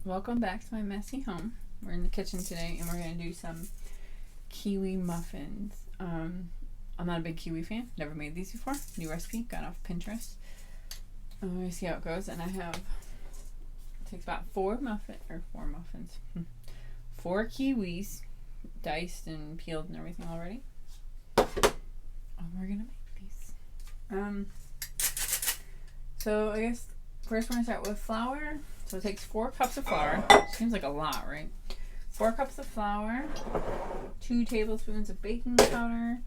welcome back to my messy home. We're in the kitchen today and we're going to do some Kiwi muffins. I'm not a big Kiwi fan. Never made these before. New recipe. Got off Pinterest. Let me see how it goes. And it takes about four muffins. 4 kiwis, diced and peeled and everything already. And we're going to make these. So I guess first we're going to start with flour. So it takes 4 cups of flour. Seems like a lot, right? 4 cups of flour, 2 tablespoons of baking powder,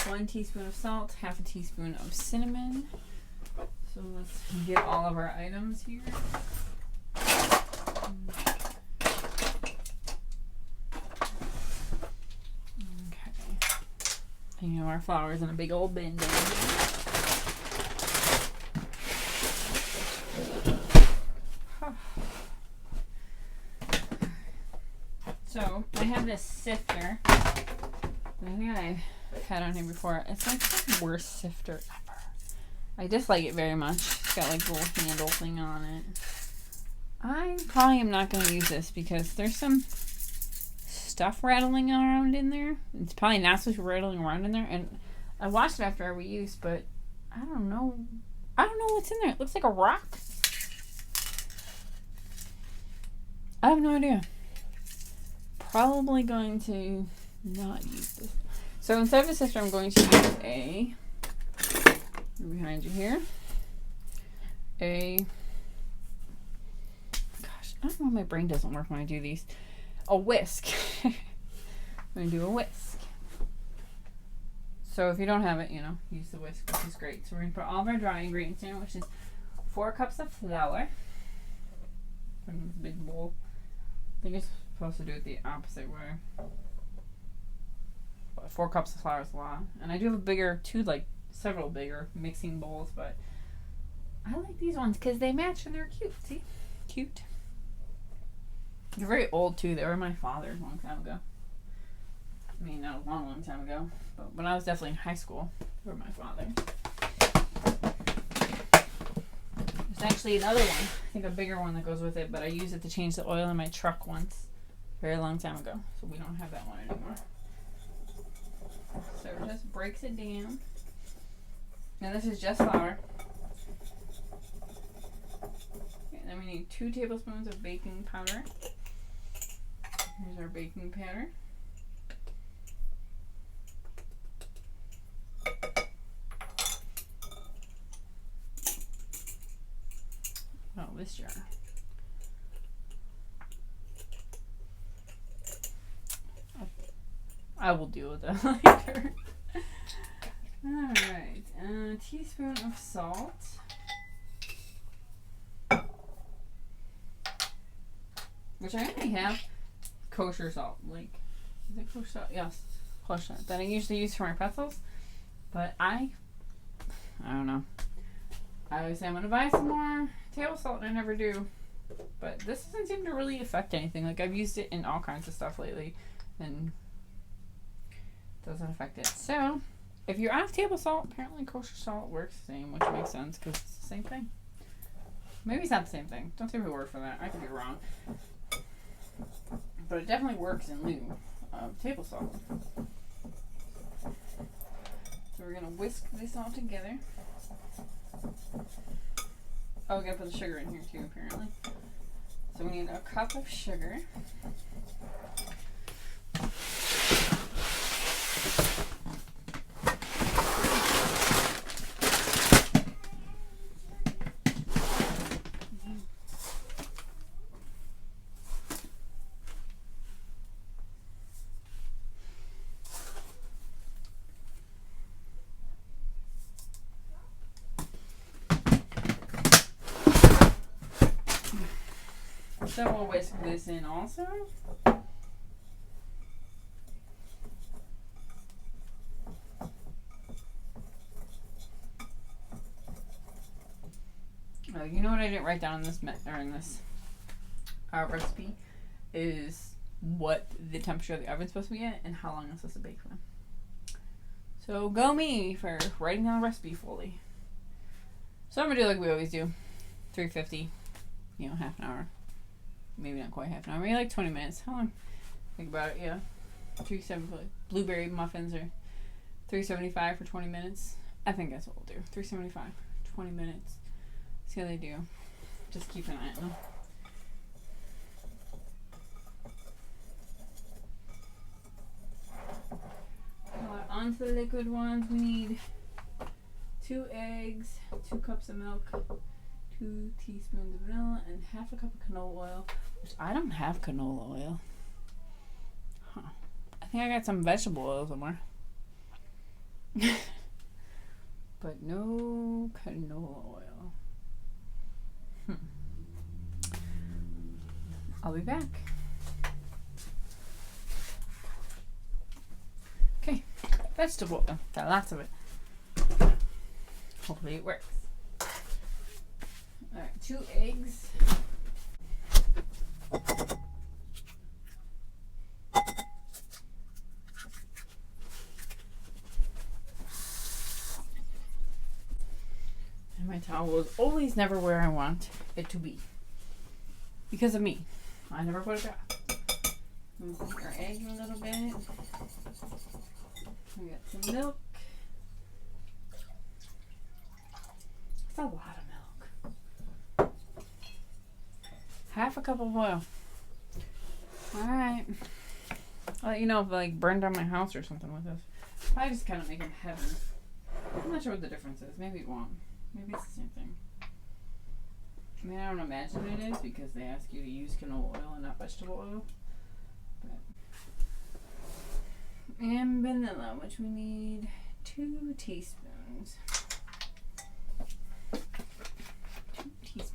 1 teaspoon of salt, half a teaspoon of cinnamon. So let's get all of our items here. Okay. And our flour is in a big old bin down here. So I have this sifter. I think I've had on here before. It's like the worst sifter ever. I dislike it very much. It's got like a little handle thing on it. I probably am not going to use this because there's some stuff rattling around in there. It's probably not supposed to be rattling around in there. And I washed it after every use, but I don't know. I don't know what's in there. It looks like a rock. I have no idea. Probably going to not use this. So instead of a sifter, I'm going to use behind you here, gosh, I don't know why my brain doesn't work when I do these. A whisk. I'm going to do a whisk. So if you don't have it, use the whisk, which is great. So we're going to put all of our dry ingredients in, which is 4 cups of flour. Put in this big bowl. I think it's supposed to do it the opposite way. But 4 cups of flour is a lot. And I do have several bigger mixing bowls, but I like these ones because they match and they're cute. See? Cute. They're very old too. They were my father's a long time ago. I mean, not a long time ago, but when I was definitely in high school, they were my father. There's actually another one, I think a bigger one that goes with it, but I used it to change the oil in my truck once, a very long time ago, so we don't have that one anymore. So it just breaks it down. Now this is just flour. Okay, then we need 2 tablespoons of baking powder. Here's our baking powder. Oh, this jar. I will deal with that later. Alright, a teaspoon of salt. Which I only have kosher salt. Is it kosher salt? Yes, kosher salt. That I usually use for my pretzels. But I don't know. I always say I'm going to buy some more table salt and I never do. But this doesn't seem to really affect anything. I've used it in all kinds of stuff lately and it doesn't affect it. So, if you're out of table salt, apparently kosher salt works the same, which makes sense because it's the same thing. Maybe it's not the same thing. Don't take my word for that. I could be wrong. But it definitely works in lieu of table salt. So we're going to whisk this all together. Oh, we gotta put the sugar in here too, apparently. So we need a cup of sugar. So we'll whisk this in also. Oh, you know what I didn't write down in this recipe is what the temperature of the oven's supposed to be at and how long it's supposed to bake for. So go me for writing down the recipe fully. So I'm gonna do like we always do, 350, half an hour. maybe not quite half an hour, maybe like 20 minutes. How long? Think about it, yeah. 375 blueberry muffins are $3.75 for 20 minutes. I think that's what we'll do. $3.75, 20 minutes. See how they do. Just keep an eye on them. On to the liquid ones. We need 2 eggs, 2 cups of milk, 2 teaspoons of vanilla, and half a cup of canola oil. Which I don't have canola oil. Huh. I think I got some vegetable oil somewhere. But no canola oil. I'll be back. Okay, vegetable oil. Got lots of it. Hopefully it works. Alright, 2 eggs. And my towel is always never where I want it to be. Because of me. I never put it back. We'll put our egg a little bit. We got some milk. That's a lot of milk. Half a cup of oil. Alright. I'll let you know if I burned down my house or something with this. I just kind of make them heavy. I'm not sure what the difference is. Maybe it won't. Maybe it's the same thing. I mean, I don't imagine it is because they ask you to use canola oil and not vegetable oil. But. And vanilla, which we need 2 teaspoons. 2 teaspoons.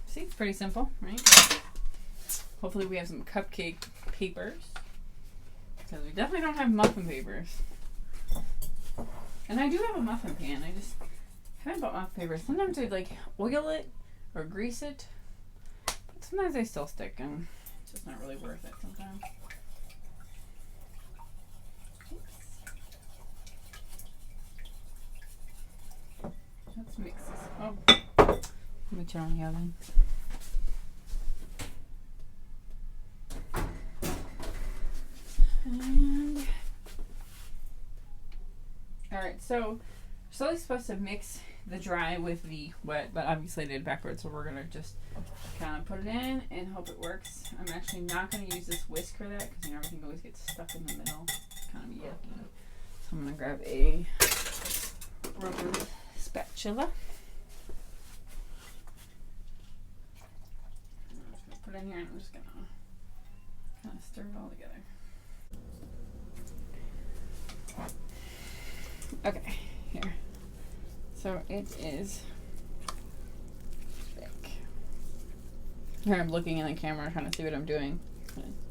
See, it's pretty simple, right? Hopefully we have some cupcake papers. Because we definitely don't have muffin papers. And I do have a muffin pan. I just haven't bought muffin papers. Sometimes I like oil it or grease it. But sometimes they still stick and it's just not really worth it sometimes. Oops. Let's mix this. Oh, let me turn on the oven. And alright, so we're supposed to mix the dry with the wet, but obviously I did it backwards, so we're gonna just kind of put it in and hope it works. I'm actually not gonna use this whisk for that because everything always gets stuck in the middle. It's kind of yucky. So I'm gonna grab a rubber spatula. I'm just gonna put it in here and I'm just gonna kind of stir it all together. Okay, here. So it is thick. Here I'm looking in the camera trying to see what I'm doing.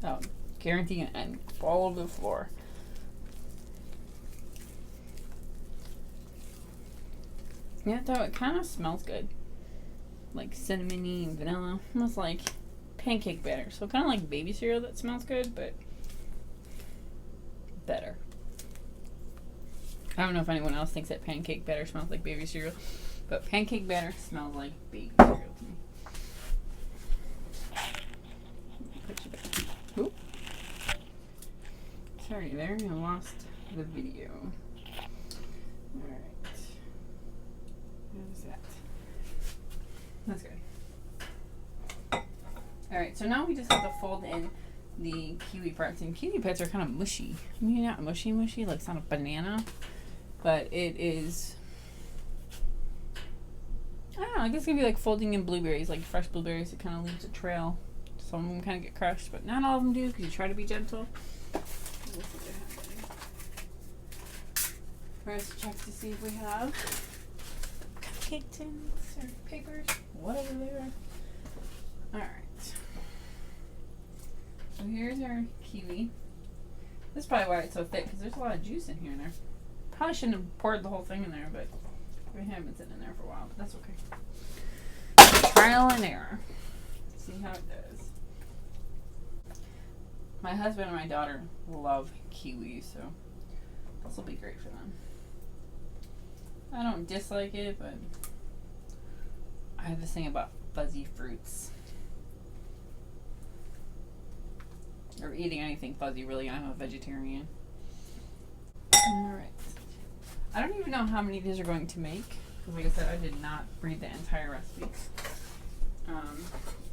Oh, guarantee an end all over the floor. Yeah, though it kind of smells good. Like cinnamony and vanilla. Almost like pancake batter. So kind of like baby cereal that smells good, but better. I don't know if anyone else thinks that pancake batter smells like baby cereal, but pancake batter smells like baby cereal to me. Put you back. Oop. Sorry there, I lost the video. Alright. How's that? That's good. Alright, so now we just have to fold in the kiwi parts. And kiwi parts are kind of mushy. I mean, not mushy, like it's not a banana. But it is, I don't know, I guess it's going to be like folding in blueberries, like fresh blueberries. It kind of leaves a trail. Some of them kind of get crushed, but not all of them do because you try to be gentle. First, check to see if we have cupcake tins or papers, whatever they are. Alright. So here's our kiwi. This is probably why it's so thick because there's a lot of juice in here and there. Probably shouldn't have poured the whole thing in there, but we have been sitting in there for a while, but that's okay. Trial and error. See how it does. My husband and my daughter love kiwi, so This will be great for them. I don't dislike it, but I have this thing about fuzzy fruits. Or eating anything fuzzy, really. I'm a vegetarian. Alright. I don't even know how many of these are going to make. Because like I said, I did not read the entire recipe.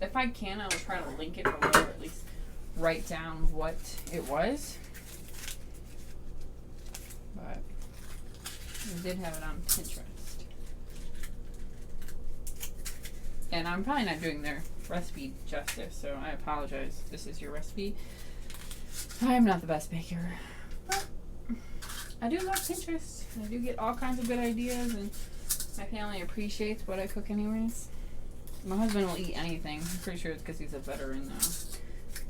If I can, I will try to link it below, or at least write down what it was. But I did have it on Pinterest. And I'm probably not doing their recipe justice, so I apologize. This is your recipe. I'm not the best baker, but I do love Pinterest. I do get all kinds of good ideas, and my family appreciates what I cook anyways. My husband will eat anything. I'm pretty sure it's because he's a veteran though.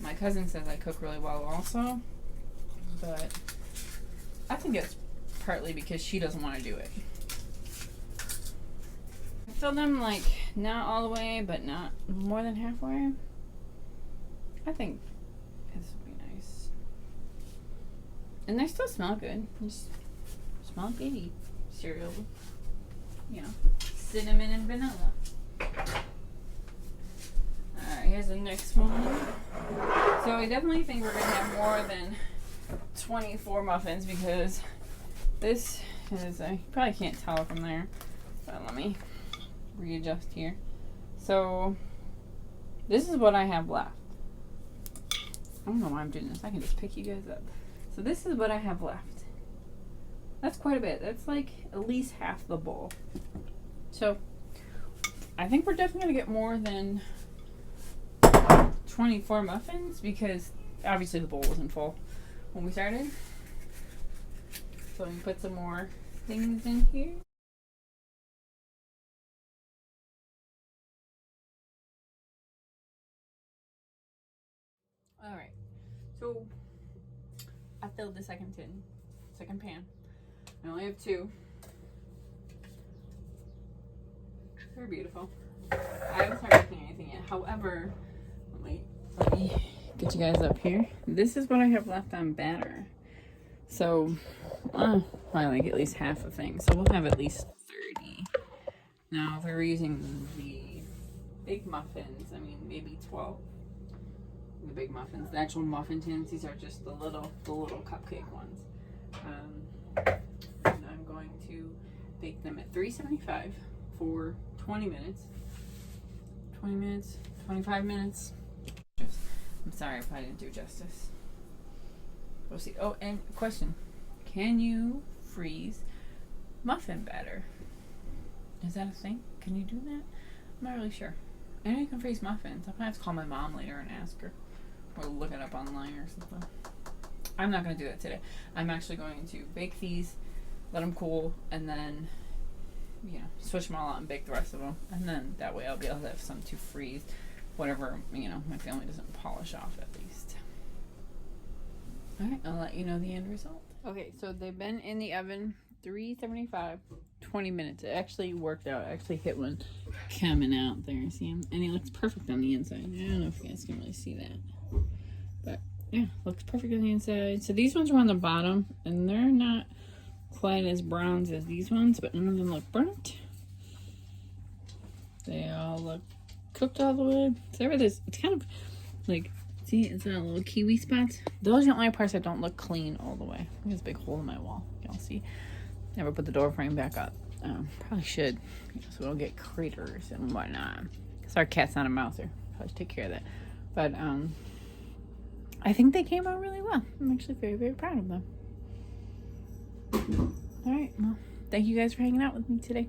My cousin says I cook really well also, but I think it's partly because she doesn't want to do it. I fill them like not all the way, but not more than halfway. I think this would be nice. And they still smell good. They just smell like baby cereal. You know, cinnamon and vanilla. Alright, here's the next one. So I definitely think we're going to have more than 24 muffins because this is, I probably can't tell from there, but let me readjust here. So this is what I have left. I don't know why I'm doing this. I can just pick you guys up. So this is what I have left. That's quite a bit. That's like at least half the bowl. So I think we're definitely going to get more than 24 muffins because obviously the bowl wasn't full when we started. So let me put some more things in here. Alright, so I filled the second pan. I only have 2. They're beautiful. I haven't started making anything yet. However, let me get you guys up here. This is what I have left on batter. So, probably like at least half a thing. So we'll have at least 30. Now, if we were using the big muffins, I mean maybe 12. The big muffins, the actual muffin tins. These are just the little cupcake ones. And I'm going to bake them at 375 for 20 minutes. 20 minutes, 25 minutes. I'm sorry if I didn't do justice. We'll see. Oh, and question. Can you freeze muffin batter? Is that a thing? Can you do that? I'm not really sure. I know you can freeze muffins. I'll probably have to call my mom later and ask her. Or look it up online or something. I'm not going to do that today. I'm actually going to bake these, let them cool, and then, you know, switch them all out and bake the rest of them. And then that way I'll be able to have some to freeze whatever, you know, my family doesn't polish off at least. Alright, I'll let you know the end result. Okay, so they've been in the oven 375, 20 minutes. It actually worked out. I actually hit one coming out there, see him? And it looks perfect on the inside. I don't know if you guys can really see that. But yeah, looks perfect on the inside. So these ones are on the bottom, and they're not quite as bronze as these ones, but none of them look burnt. They all look cooked all the way. So it's kind of like, see, it's got little kiwi spots. Those are the only parts that don't look clean all the way. There's a big hole in my wall. Y'all see? Never put the door frame back up. Probably should, so we don't get craters and whatnot. Because our cat's not a mouser. Probably should take care of that. But I think they came out really well. I'm actually very, very proud of them. All right, well, thank you guys for hanging out with me today.